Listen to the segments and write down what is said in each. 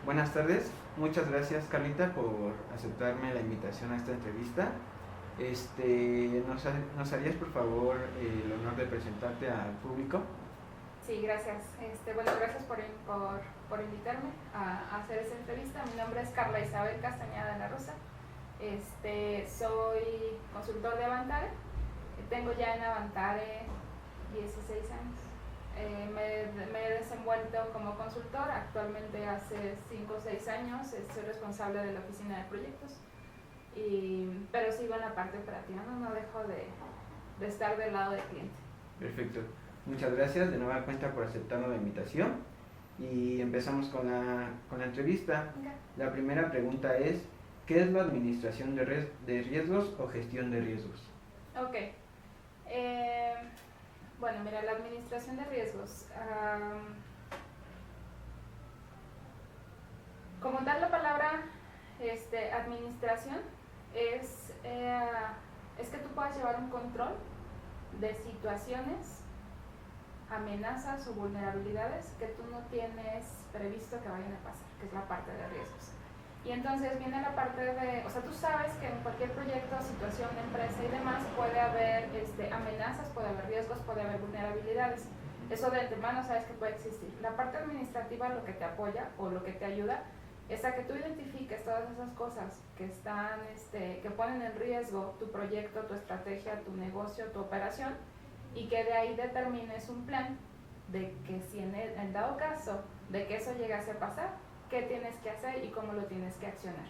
Buenas tardes, muchas gracias Carlita por aceptarme la invitación a esta entrevista. ¿Nos harías por favor el honor de presentarte al público? Sí, gracias. Gracias por invitarme a hacer esta entrevista. Mi nombre es Carla Isabel Castañeda de la Rosa. Soy consultor de Avantare. Tengo ya en Avantare 16 años. Me he desenvuelto como consultor. Actualmente hace 5 o 6 años soy responsable de la oficina de proyectos. Pero sigo en la parte operativa, no dejo de estar del lado del cliente. Perfecto. Muchas gracias de nueva cuenta por aceptarnos la invitación y empezamos con la entrevista. Okay. La primera pregunta es, ¿qué es la administración de riesgos o gestión de riesgos? Ok. Bueno, mira, la administración de riesgos. Como tal, la palabra administración es que tú puedas llevar un control de situaciones, amenazas o vulnerabilidades que tú no tienes previsto que vayan a pasar, que es la parte de riesgos. Y entonces viene la parte de, o sea, tú sabes que en cualquier proyecto, situación, empresa y demás puede haber amenazas, puede haber riesgos, puede haber vulnerabilidades. Eso de antemano sabes que puede existir. La parte administrativa lo que te apoya o lo que te ayuda es a que tú identifiques todas esas cosas que están, que ponen en riesgo tu proyecto, tu estrategia, tu negocio, tu operación, y que de ahí determines un plan de que si en dado caso de que eso llegase a pasar, qué tienes que hacer y cómo lo tienes que accionar.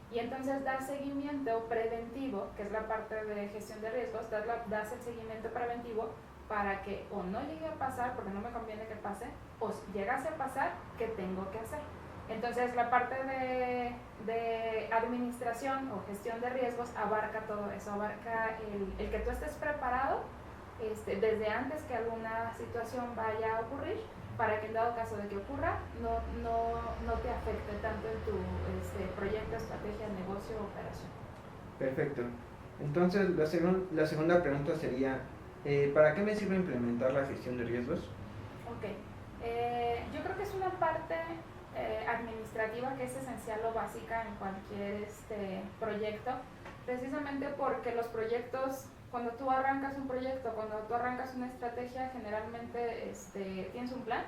Y entonces das seguimiento preventivo, que es la parte de gestión de riesgos, das el seguimiento preventivo para que o no llegue a pasar, porque no me conviene que pase, o si llegase a pasar, ¿qué tengo que hacer? Entonces la parte de administración o gestión de riesgos abarca todo eso, abarca el que tú estés preparado desde antes que alguna situación vaya a ocurrir, para que en dado caso de que ocurra no te afecte tanto en tu proyecto, estrategia, negocio o operación. Perfecto. Entonces la segunda pregunta sería, ¿para qué me sirve implementar la gestión de riesgos? Ok, yo creo que es una parte administrativa que es esencial o básica en cualquier proyecto, precisamente porque los proyectos, cuando tú arrancas un proyecto, cuando tú arrancas una estrategia, generalmente tienes un plan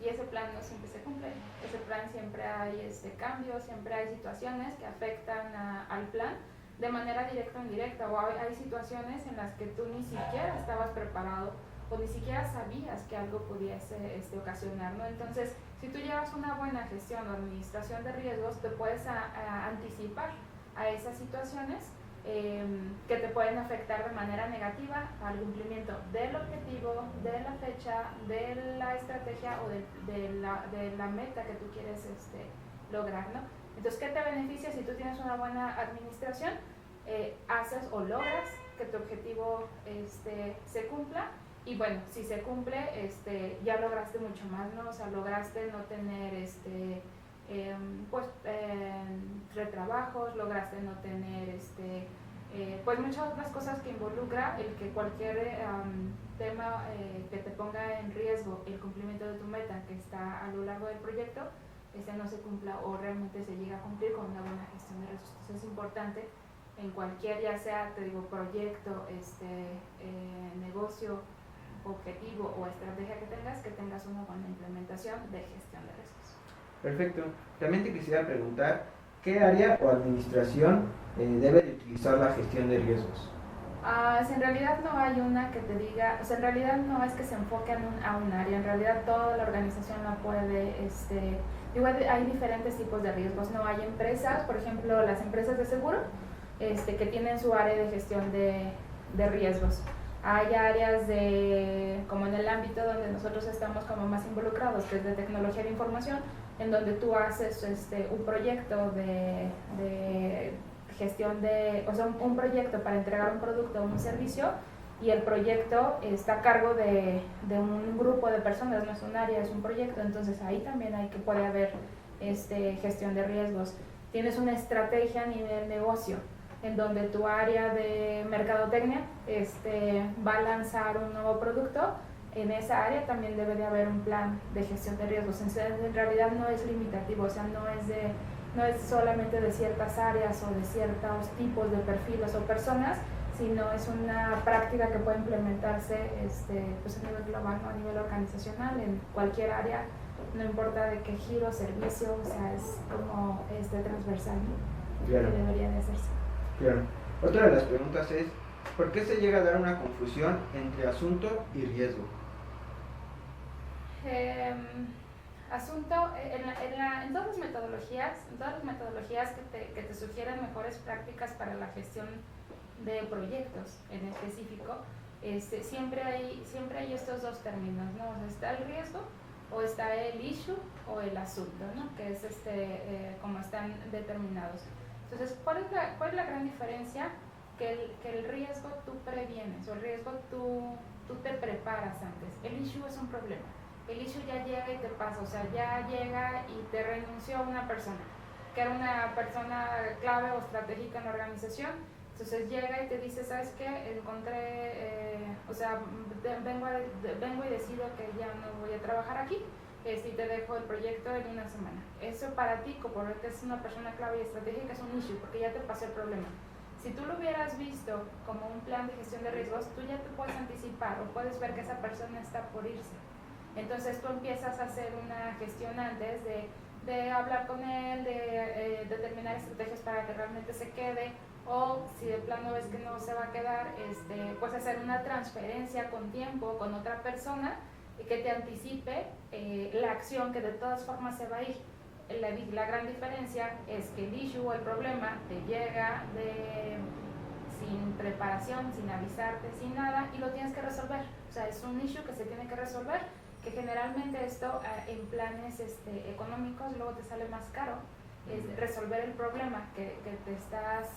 y ese plan no siempre se cumple. Ese plan siempre hay cambios, siempre hay situaciones que afectan al plan de manera directa o indirecta, o hay situaciones en las que tú ni siquiera estabas preparado o ni siquiera sabías que algo pudiese ocasionar, ¿no? Entonces, si tú llevas una buena gestión o administración de riesgos, te puedes anticipar a esas situaciones que te pueden afectar de manera negativa al cumplimiento del objetivo, de la fecha, de la estrategia o de la meta que tú quieres lograr, ¿no? Entonces, ¿qué te beneficia si tú tienes una buena administración? Haces o logras que tu objetivo se cumpla. Y bueno, si se cumple, ya lograste mucho más, ¿no? O sea, lograste no tener retrabajos, lograste no tener pues muchas otras cosas que involucra el que cualquier tema que te ponga en riesgo el cumplimiento de tu meta que está a lo largo del proyecto, no se cumpla o realmente se llega a cumplir con una buena gestión de riesgos. Entonces es importante en cualquier, ya sea, te digo, proyecto, negocio, objetivo o estrategia que tengas una buena implementación de gestión de riesgos. Perfecto. También te quisiera preguntar, ¿qué área o administración debe de utilizar la gestión de riesgos? En realidad no hay una que te diga, o sea, en realidad no es que se enfoque a un área, en realidad toda la organización la puede, igual hay diferentes tipos de riesgos, ¿no? Hay empresas, por ejemplo, las empresas de seguro, que tienen su área de gestión de riesgos. Hay áreas como en el ámbito donde nosotros estamos como más involucrados, que es de tecnología de información, en donde tú haces un proyecto de gestión o sea, un proyecto para entregar un producto o un servicio, y el proyecto está a cargo de un grupo de personas, no es un área, es un proyecto. Entonces ahí también puede haber gestión de riesgos. Tienes una estrategia a nivel negocio, en donde tu área de mercadotecnia va a lanzar un nuevo producto en esa área también debe de haber un plan de gestión de riesgos. En realidad no es limitativo, o sea, no es solamente de ciertas áreas o de ciertos tipos de perfiles o personas, sino es una práctica que puede implementarse pues a nivel global, ¿no? A nivel organizacional, en cualquier área, no importa de qué giro, servicio, o sea, es como transversal, ¿no? Claro. Que debería de hacerse. Claro. Otra de las preguntas es, ¿por qué se llega a dar una confusión entre asunto y riesgo? En todas las metodologías que te sugieren mejores prácticas para la gestión de proyectos en específico, siempre hay estos dos términos, ¿no? O sea, está el riesgo o está el issue o el asunto, ¿no? Que es como están determinados. Entonces, ¿cuál es la gran diferencia? Que el riesgo tú previenes, o el riesgo tú te preparas antes. El issue es un problema. El issue ya llega y te pasa, o sea, ya llega y te renunció una persona, que era una persona clave o estratégica en la organización. Entonces llega y te dice, ¿sabes qué? Vengo y decido que ya no voy a trabajar aquí, y te dejo el proyecto en una semana. Eso para ti, porque es una persona clave y estratégica, es un issue, porque ya te pasó el problema. Si tú lo hubieras visto como un plan de gestión de riesgos, tú ya te puedes anticipar o puedes ver que esa persona está por irse. Entonces tú empiezas a hacer una gestión antes de hablar con él, de determinar estrategias para que realmente se quede, o si de plano ves que no se va a quedar, pues hacer una transferencia con tiempo con otra persona que te anticipe la acción que de todas formas se va a ir. La gran diferencia es que el issue o el problema te llega sin preparación, sin avisarte, sin nada, y lo tienes que resolver. O sea, es un issue que se tiene que resolver, que generalmente esto en planes económicos luego te sale más caro, es resolver el problema que te estás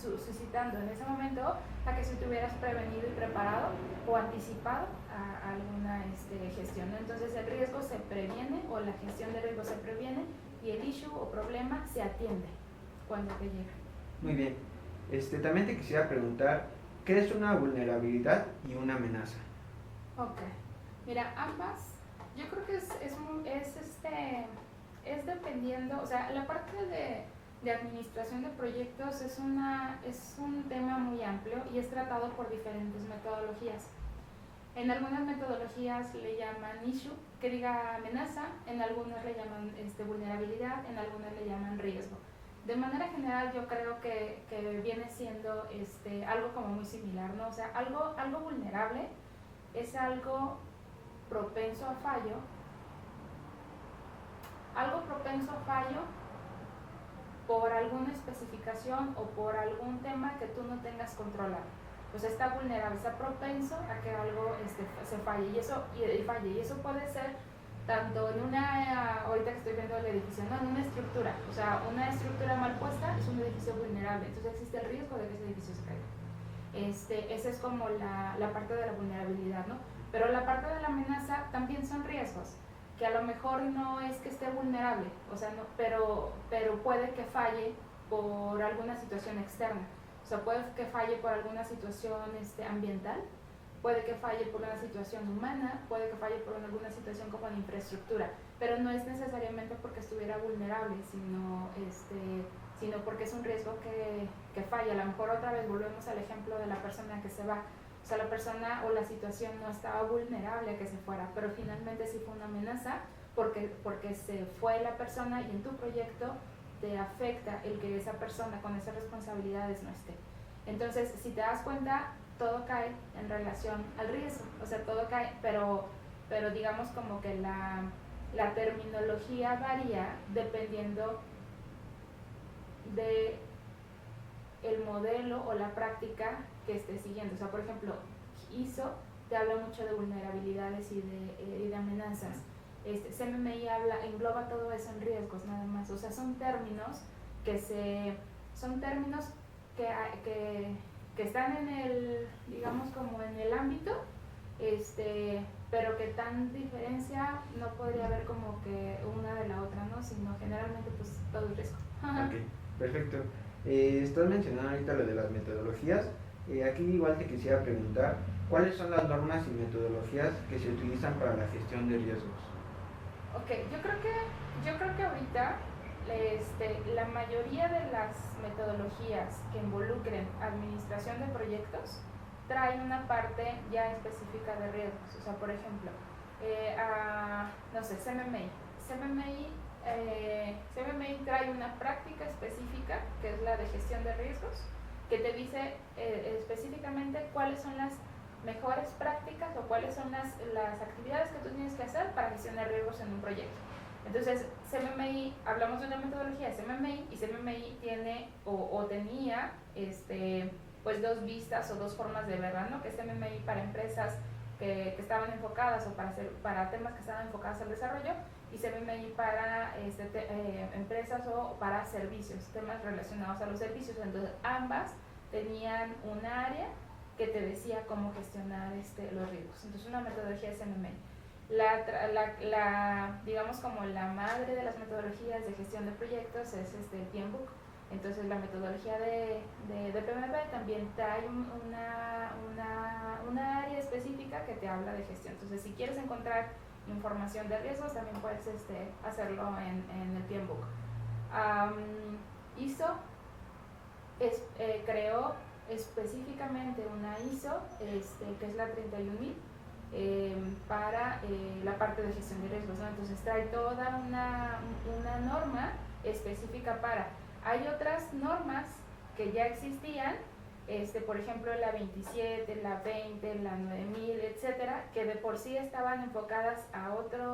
suscitando en ese momento, a que si te hubieras prevenido y preparado o anticipado a alguna gestión, ¿no? Entonces el riesgo se previene, o la gestión de riesgo se previene, y el issue o problema se atiende cuando te llega. Muy bien. También te quisiera preguntar, ¿qué es una vulnerabilidad y una amenaza? Ok. Mira, ambas, yo creo que es dependiendo, o sea, la parte de administración de proyectos es un tema muy amplio y es tratado por diferentes metodologías. En algunas metodologías le llaman issue, que diga amenaza, en algunas le llaman vulnerabilidad, en algunas le llaman riesgo. De manera general yo creo que viene siendo algo como muy similar, ¿no? O sea, algo vulnerable es algo propenso a fallo, por alguna especificación o por algún tema que tú no tengas controlado. Pues está vulnerable, está propenso a que algo se falle, y eso puede ser tanto en ahorita que estoy viendo el edificio, no, en una estructura. O sea, una estructura mal puesta es un edificio vulnerable, entonces existe el riesgo de que ese edificio se caiga. Esa es como la parte de la vulnerabilidad, ¿no? Pero la parte de la amenaza también son riesgos, que a lo mejor no es que esté vulnerable, o sea, no, pero puede que falle por alguna situación externa. O sea, puede que falle por alguna situación ambiental, puede que falle por una situación humana, puede que falle por alguna situación como de infraestructura, pero no es necesariamente porque estuviera vulnerable, sino porque es un riesgo que falla. A lo mejor otra vez volvemos al ejemplo de la persona que se va. O sea, la persona o la situación no estaba vulnerable a que se fuera, pero finalmente sí fue una amenaza porque se fue la persona, y en tu proyecto te afecta el que esa persona con esas responsabilidades no esté. Entonces, si te das cuenta, todo cae en relación al riesgo, o sea, todo cae, pero digamos como que la terminología varía dependiendo de el modelo o la práctica que esté siguiendo. O sea, por ejemplo, ISO te habla mucho de vulnerabilidades y de amenazas. CMMI engloba todo eso en riesgos nada más. O sea, son términos que están en el, digamos, como en el ámbito, pero que tan diferencia no podría haber como que una de la otra, ¿no? Sino generalmente pues todo es riesgo. Ok, perfecto. Estás mencionando ahorita lo de las metodologías. Aquí igual te quisiera preguntar, ¿cuáles son las normas y metodologías que se utilizan para la gestión de riesgos? Ok, yo creo que ahorita la mayoría de las metodologías que involucren administración de proyectos traen una parte ya específica de riesgos. O sea, por ejemplo, no sé, CMMI. CMMI trae una práctica específica, que es la de gestión de riesgos, que te dice específicamente cuáles son las mejores prácticas o cuáles son las actividades que tú tienes que hacer para gestionar riesgos en un proyecto. Entonces, CMMI, hablamos de una metodología de CMMI, y CMMI tiene o tenía pues dos vistas o dos formas de verla, ¿no? Que es CMMI para empresas que estaban enfocadas o para temas que estaban enfocados al desarrollo, y CMMI para empresas o para servicios, temas relacionados a los servicios. Entonces, ambas tenían un área que te decía cómo gestionar los riesgos. Entonces, una metodología de CMMI. Digamos como la madre de las metodologías de gestión de proyectos es el PMBOK. Entonces, la metodología de PMP también trae una área específica que te habla de gestión. Entonces, si quieres encontrar información de riesgos, también puedes hacerlo en el PMBOK. ISO creó específicamente una ISO, que es la 31000, para la parte de gestión de riesgos, ¿no? Entonces trae toda una norma específica para. Hay otras normas que ya existían, por ejemplo la 27, la 20, la 9000, etcétera, que de por sí estaban enfocadas a otra,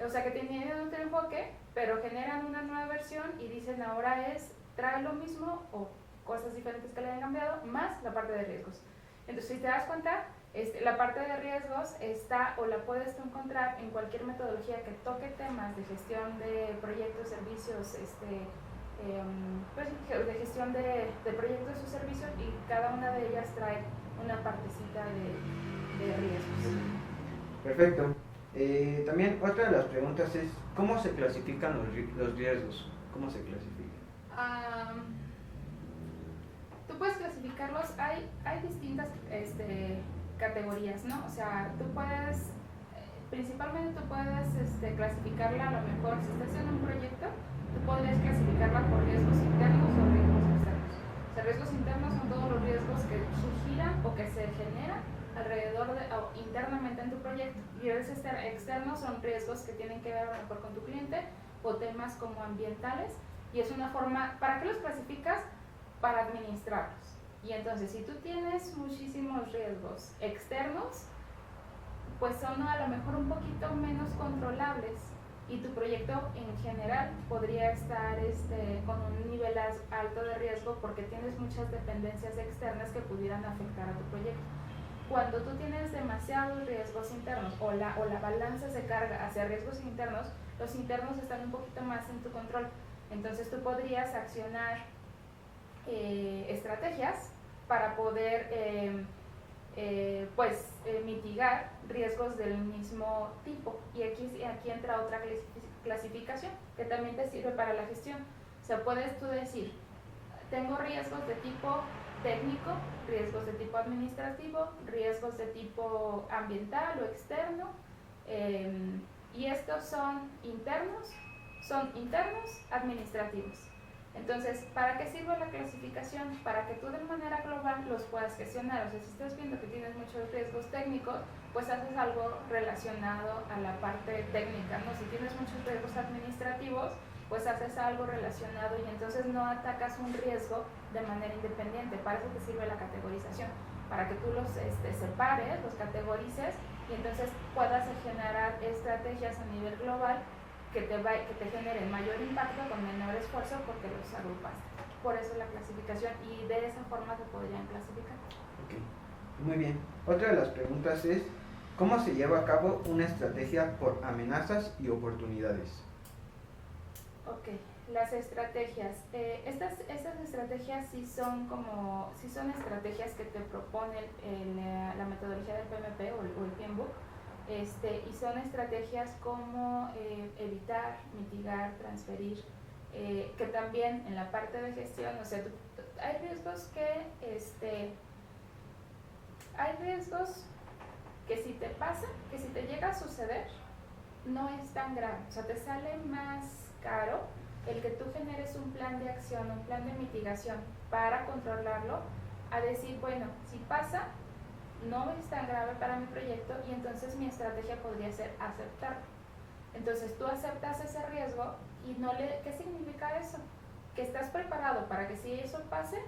o sea, que tenían otro enfoque, pero generan una nueva versión y dicen ahora trae lo mismo o cosas diferentes que le han cambiado, más la parte de riesgos. Entonces, si te das cuenta, la parte de riesgos está o la puedes tú encontrar en cualquier metodología que toque temas de gestión de proyectos, servicios, pues, de gestión de proyectos o servicios, y cada una de ellas trae una partecita de riesgos. Perfecto. También otra de las preguntas es, ¿cómo se clasifican los riesgos? ¿Cómo se clasifican? Tú puedes clasificarlos, hay distintas categorías, ¿no? O sea, principalmente tú puedes clasificarla, a lo mejor si estás en un proyecto, tú podrías clasificarla por riesgos internos o riesgos externos. O sea, riesgos internos son todos los riesgos que giran o que se generan alrededor o internamente en tu proyecto, y riesgos externos son riesgos que tienen que ver a lo mejor con tu cliente o temas como ambientales, y es una forma. ¿Para qué los clasificas? Para administrarlos. Y entonces, si tú tienes muchísimos riesgos externos, pues son a lo mejor un poquito menos controlables, y tu proyecto en general podría estar con un nivel alto de riesgo porque tienes muchas dependencias externas que pudieran afectar a tu proyecto. Cuando tú tienes demasiados riesgos internos o la balanza se carga hacia riesgos internos, los internos están un poquito más en tu control. Entonces tú podrías accionar estrategias para poder mitigar riesgos del mismo tipo, y aquí entra otra clasificación que también te sirve para la gestión. O sea, puedes tú decir, tengo riesgos de tipo técnico, riesgos de tipo administrativo, riesgos de tipo ambiental o externo, y estos son internos, administrativos. Entonces, ¿para qué sirve la clasificación? Para que tú de manera global los puedas gestionar. O sea, si estás viendo que tienes muchos riesgos técnicos, pues haces algo relacionado a la parte técnica, ¿no? Si tienes muchos riesgos administrativos, pues haces algo relacionado, y entonces no atacas un riesgo de manera independiente. Para eso te sirve la categorización, para que tú los separes, los categorices, y entonces puedas generar estrategias a nivel global que te generen mayor impacto con menor esfuerzo porque los agrupaste. Por eso la clasificación, y de esa forma se podrían clasificar. Ok, muy bien. Otra de las preguntas es, ¿cómo se lleva a cabo una estrategia por amenazas y oportunidades? Ok, las estrategias. Estas estrategias sí son estrategias que te propone la metodología del PMP o el PMBOK. Y son estrategias como evitar, mitigar, transferir que también en la parte de gestión, o sea, hay riesgos que si te pasa, que si te llega a suceder, no es tan grave, o sea, te sale más caro el que tú generes un plan de acción, un plan de mitigación para controlarlo, a decir, bueno, si pasa, no es tan grave para mi proyecto y entonces mi estrategia podría ser aceptarlo. Entonces tú aceptas ese riesgo y ¿qué significa eso? Que estás preparado para que si eso pase,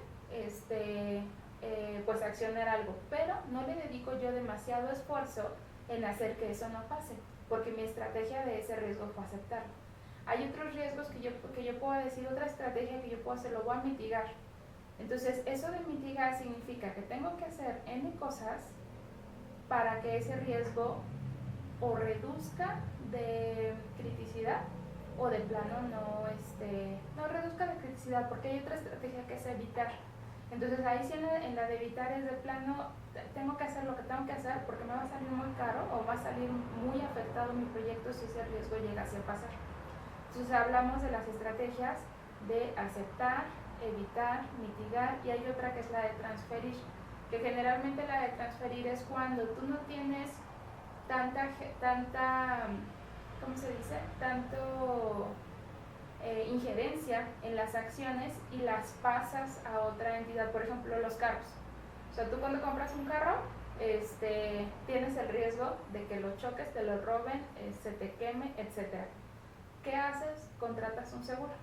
pues accionar algo, pero no le dedico yo demasiado esfuerzo en hacer que eso no pase, porque mi estrategia de ese riesgo fue aceptarlo. Hay otros riesgos que yo puedo decir, otra estrategia que yo puedo hacer, lo voy a mitigar. Entonces, eso de mitigar significa que tengo que hacer N cosas para que ese riesgo o reduzca de criticidad o de plano no reduzca de criticidad, porque hay otra estrategia que es evitar. Entonces ahí sí en la de evitar es de plano, tengo que hacer lo que tengo que hacer porque me va a salir muy caro o va a salir muy afectado mi proyecto si ese riesgo llegase a pasar. Entonces hablamos de las estrategias de aceptar, evitar, mitigar, y hay otra que es la de transferir, que generalmente la de transferir es cuando tú no tienes tanta ¿cómo se dice? Injerencia en las acciones y las pasas a otra entidad, por ejemplo los carros. O sea, tú cuando compras un carro, tienes el riesgo de que lo choques, te lo roben, se te queme, etc. ¿Qué haces? Contratas un seguro.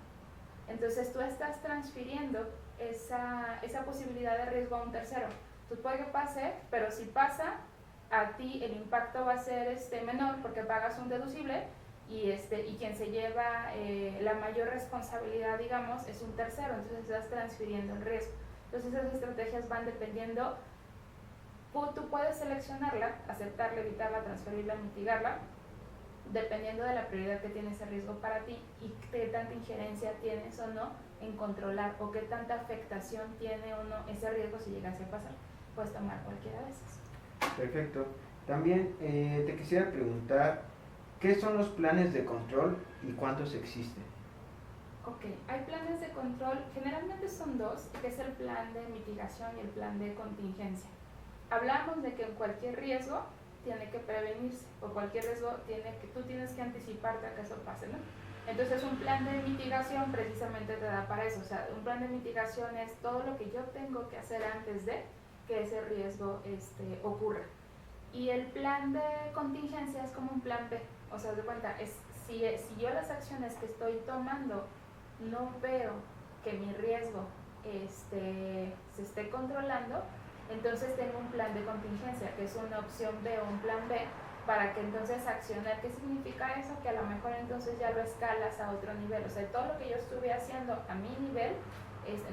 Entonces tú estás transfiriendo esa posibilidad de riesgo a un tercero. Tú puede que pase, pero si pasa, a ti el impacto va a ser menor porque pagas un deducible y quien se lleva la mayor responsabilidad, digamos, es un tercero, entonces estás transfiriendo el riesgo. Entonces esas estrategias van dependiendo, tú puedes seleccionarla, aceptarla, evitarla, transferirla, mitigarla, dependiendo de la prioridad que tiene ese riesgo para ti y qué tanta injerencia tienes o no en controlar o qué tanta afectación tiene o no ese riesgo si llegase a pasar. Puedes tomar cualquiera de esas. Perfecto. También te quisiera preguntar, ¿qué son los planes de control y cuántos existen? Ok, hay planes de control, generalmente son dos, que es el plan de mitigación y el plan de contingencia. Hablamos de que en cualquier riesgo tiene que prevenirse, o cualquier riesgo tú tienes que anticiparte a que eso pase, ¿no? Entonces un plan de mitigación precisamente te da para eso, o sea, un plan de mitigación es todo lo que yo tengo que hacer antes de que ese riesgo ocurra. Y el plan de contingencia es como un plan B, o sea, de cuenta, si yo las acciones que estoy tomando no veo que mi riesgo se esté controlando, entonces tengo un plan de contingencia, que es una opción B o un plan B, para que entonces accionar. ¿Qué significa eso? Que a lo mejor entonces ya lo escalas a otro nivel, o sea, todo lo que yo estuve haciendo a mi nivel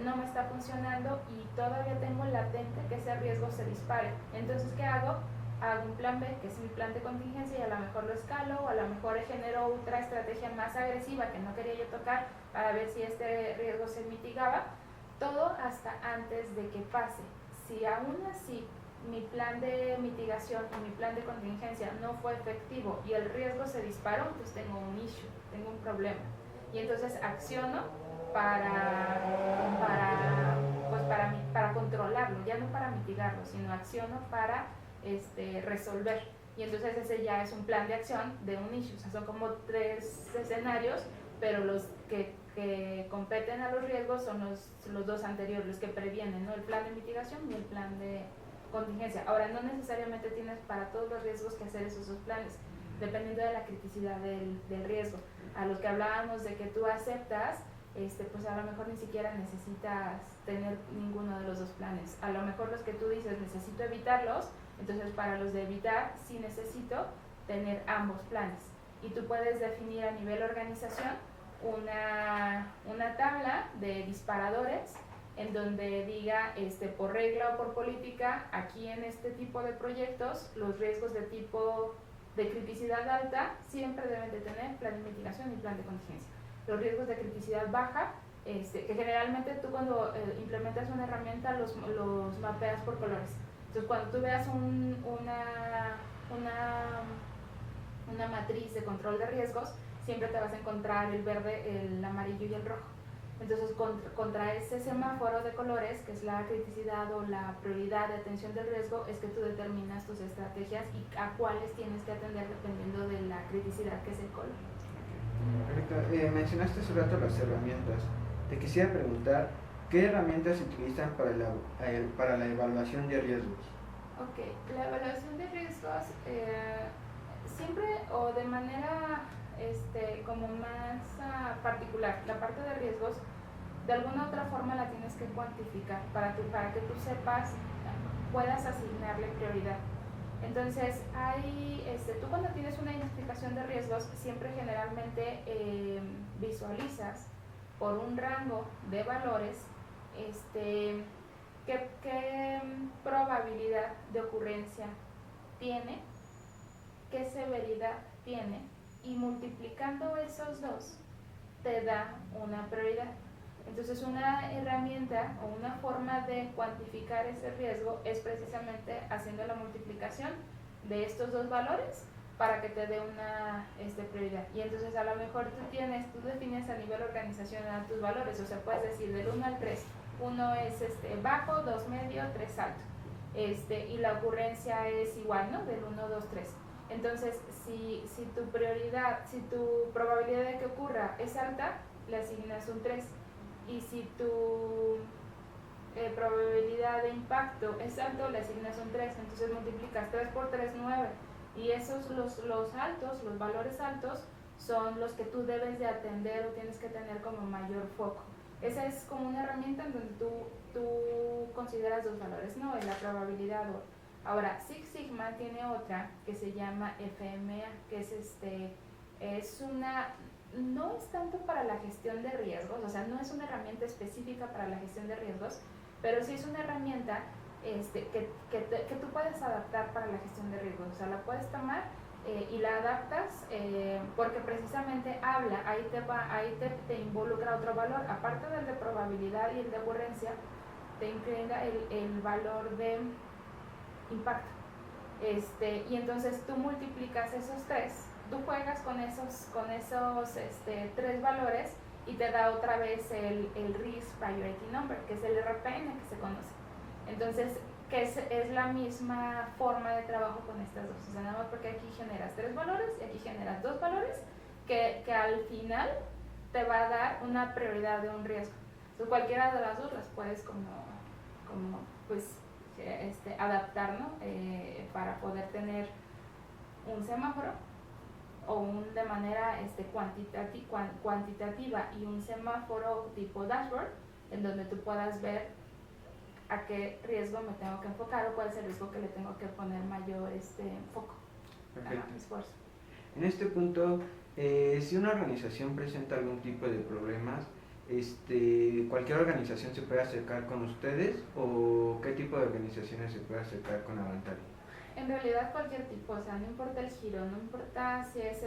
no me está funcionando y todavía tengo latente que ese riesgo se dispare. Entonces, ¿qué hago? Hago un plan B, que es mi plan de contingencia, y a lo mejor lo escalo, o a lo mejor genero otra estrategia más agresiva que no quería yo tocar para ver si este riesgo se mitigaba, todo hasta antes de que pase. Si aún así mi plan de mitigación y mi plan de contingencia no fue efectivo y el riesgo se disparó, entonces tengo un issue, tengo un problema. Y entonces acciono para controlarlo, ya no para mitigarlo, sino acciono para resolver. Y entonces ese ya es un plan de acción de un issue. O sea, son como 3 escenarios, pero los que competen a los riesgos son los dos anteriores, los que previenen, ¿no? El plan de mitigación y el plan de contingencia. Ahora, no necesariamente tienes para todos los riesgos que hacer esos dos planes, dependiendo de la criticidad del riesgo. A los que hablábamos de que tú aceptas, pues a lo mejor ni siquiera necesitas tener ninguno de los dos planes. A lo mejor los que tú dices necesito evitarlos, entonces para los de evitar sí necesito tener ambos planes. Y tú puedes definir a nivel organización una tabla de disparadores en donde diga por regla o por política, aquí en este tipo de proyectos los riesgos de tipo de criticidad alta siempre deben de tener plan de mitigación y plan de contingencia. Los riesgos de criticidad baja, que generalmente tú cuando implementas una herramienta los mapeas por colores. Entonces cuando tú veas una matriz de control de riesgos, siempre te vas a encontrar el verde, el amarillo y el rojo. Entonces, contra ese semáforo de colores, que es la criticidad o la prioridad de atención del riesgo, es que tú determinas tus estrategias y a cuáles tienes que atender dependiendo de la criticidad, que es el color. Perfecto. Mencionaste hace rato las herramientas. Te quisiera preguntar, ¿qué herramientas se utilizan para la evaluación de riesgos? Ok, la evaluación de riesgos siempre o de manera como más particular, la parte de riesgos, de alguna otra forma la tienes que cuantificar para que tú sepas, puedas asignarle prioridad. Entonces, tú cuando tienes una identificación de riesgos, siempre generalmente visualizas por un rango de valores qué probabilidad de ocurrencia tiene, qué severidad tiene, y multiplicando esos dos te da una prioridad. Entonces, una herramienta o una forma de cuantificar ese riesgo es precisamente haciendo la multiplicación de estos dos valores para que te dé una prioridad. Y entonces a lo mejor tú defines a nivel organizacional tus valores, o sea, puedes decir del 1 al 3, 1 es bajo, 2 medio, 3 alto, y la ocurrencia es igual, ¿no? Del 1, 2, 3. Entonces, si tu probabilidad de que ocurra es alta, le asignas un 3. Y si tu probabilidad de impacto es alto, le asignas un 3. Entonces multiplicas 3 por 3, 9. Y esos, los altos, los valores altos, son los que tú debes de atender o tienes que tener como mayor foco. Esa es como una herramienta en donde tú consideras dos valores, ¿no? En la probabilidad. Ahora, Six Sigma tiene otra que se llama FMA, que no es tanto para la gestión de riesgos, o sea, no es una herramienta específica para la gestión de riesgos, pero sí es una herramienta que tú puedes adaptar para la gestión de riesgos. O sea, la puedes tomar y la adaptas porque precisamente ahí te involucra otro valor, aparte del de probabilidad y el de ocurrencia, te incluye el valor de impacto. Y entonces tú multiplicas esos tres, tú juegas con esos tres valores y te da otra vez el Risk Priority Number, que es el RPN que se conoce. Entonces, que es la misma forma de trabajo con estas dos. O sea, nada más porque aquí generas 3 valores y aquí generas 2 valores que al final te va a dar una prioridad de un riesgo. Entonces, cualquiera de las dos las puedes pues adaptar, ¿no? Para poder tener un semáforo o de manera cuantitativa y un semáforo tipo dashboard en donde tú puedas ver a qué riesgo me tengo que enfocar o cuál es el riesgo que le tengo que poner mayor foco, esfuerzo. En este punto, si una organización presenta algún tipo de problemas, ¿cualquier organización se puede acercar con ustedes o qué tipo de organizaciones se puede acercar con Avantare? En realidad cualquier tipo, o sea, no importa el giro, no importa si es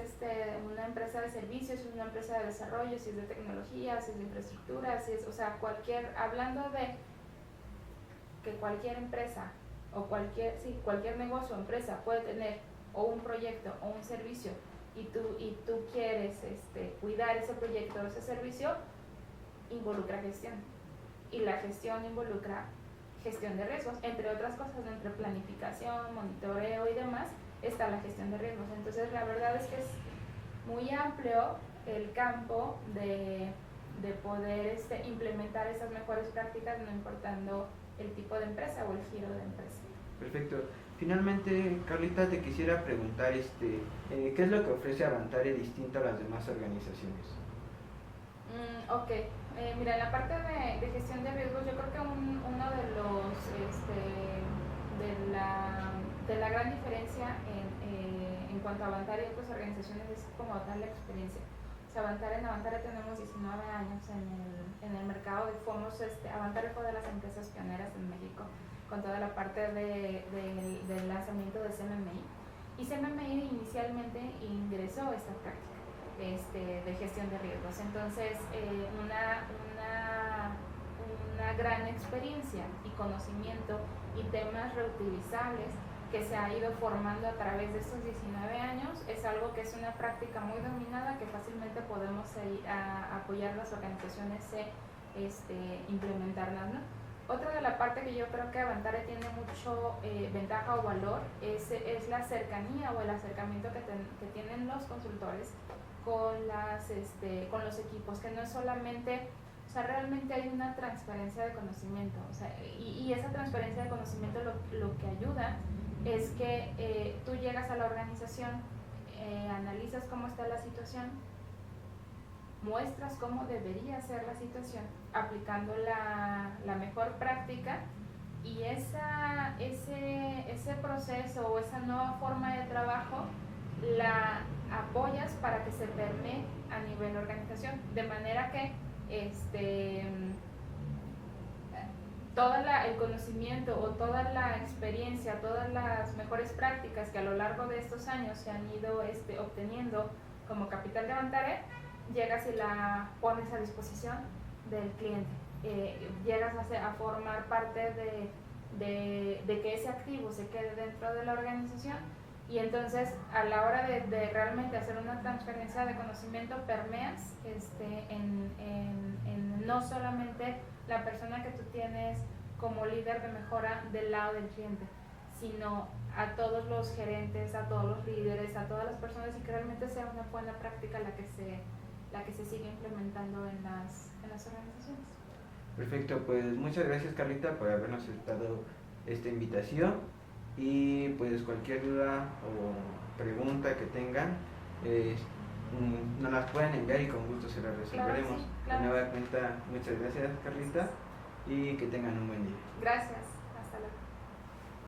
una empresa de servicios, si es una empresa de desarrollo, si es de tecnología, si es de infraestructura, hablando de que cualquier empresa o cualquier negocio o empresa puede tener o un proyecto o un servicio y tú quieres cuidar ese proyecto o ese servicio, involucra gestión. Y la gestión involucra gestión de riesgos, entre otras cosas, entre planificación, monitoreo y demás, está la gestión de riesgos. Entonces, la verdad es que es muy amplio el campo de poder implementar esas mejores prácticas, no importando el tipo de empresa o el giro de empresa. Perfecto. Finalmente, Carlita, te quisiera preguntar, ¿qué es lo que ofrece Avantare distinto a las demás organizaciones? Ok, mira, en la parte de gestión de riesgos, yo creo que uno de los de la gran diferencia en cuanto a Avantare y otras organizaciones es como tal la experiencia. O sea, en Avantare tenemos 19 años en el mercado y Avantare fue de las empresas pioneras en México con toda la parte del lanzamiento de CMMI. Y CMMI inicialmente ingresó esta práctica de gestión de riesgos. Entonces, una gran experiencia y conocimiento y temas reutilizables que se ha ido formando a través de estos 19 años. Es algo que es una práctica muy dominada que fácilmente podemos apoyar las organizaciones implementarlas, ¿no? Otra de la parte que yo creo que Avantare tiene mucho ventaja o valor es la cercanía o el acercamiento que tienen los consultores con los equipos, que no es solamente, o sea, realmente hay una transferencia de conocimiento, o sea, y esa transferencia de conocimiento lo que ayuda es que tú llegas a la organización, analizas cómo está la situación, muestras cómo debería ser la situación, aplicando la mejor práctica, y ese proceso o esa nueva forma de trabajo la apoyas para que se permee a nivel organización, de manera que todo el conocimiento o toda la experiencia, todas las mejores prácticas que a lo largo de estos años se han ido obteniendo como capital de Avantare, llegas y la pones a disposición del cliente. Llegas a formar parte de que ese activo se quede dentro de la organización, y entonces a la hora de realmente hacer una transferencia de conocimiento permeas en no solamente la persona que tú tienes como líder de mejora del lado del cliente, sino a todos los gerentes, a todos los líderes, a todas las personas, y que realmente sea una buena práctica la que se sigue implementando en las organizaciones. Perfecto, pues muchas gracias, Carlita, por habernos aceptado esta invitación, y pues cualquier duda o pregunta que tengan nos las pueden enviar y con gusto se las resolveremos. Claro, sí, claro. De nueva cuenta, muchas gracias, Carlita, y que tengan un buen día. Gracias.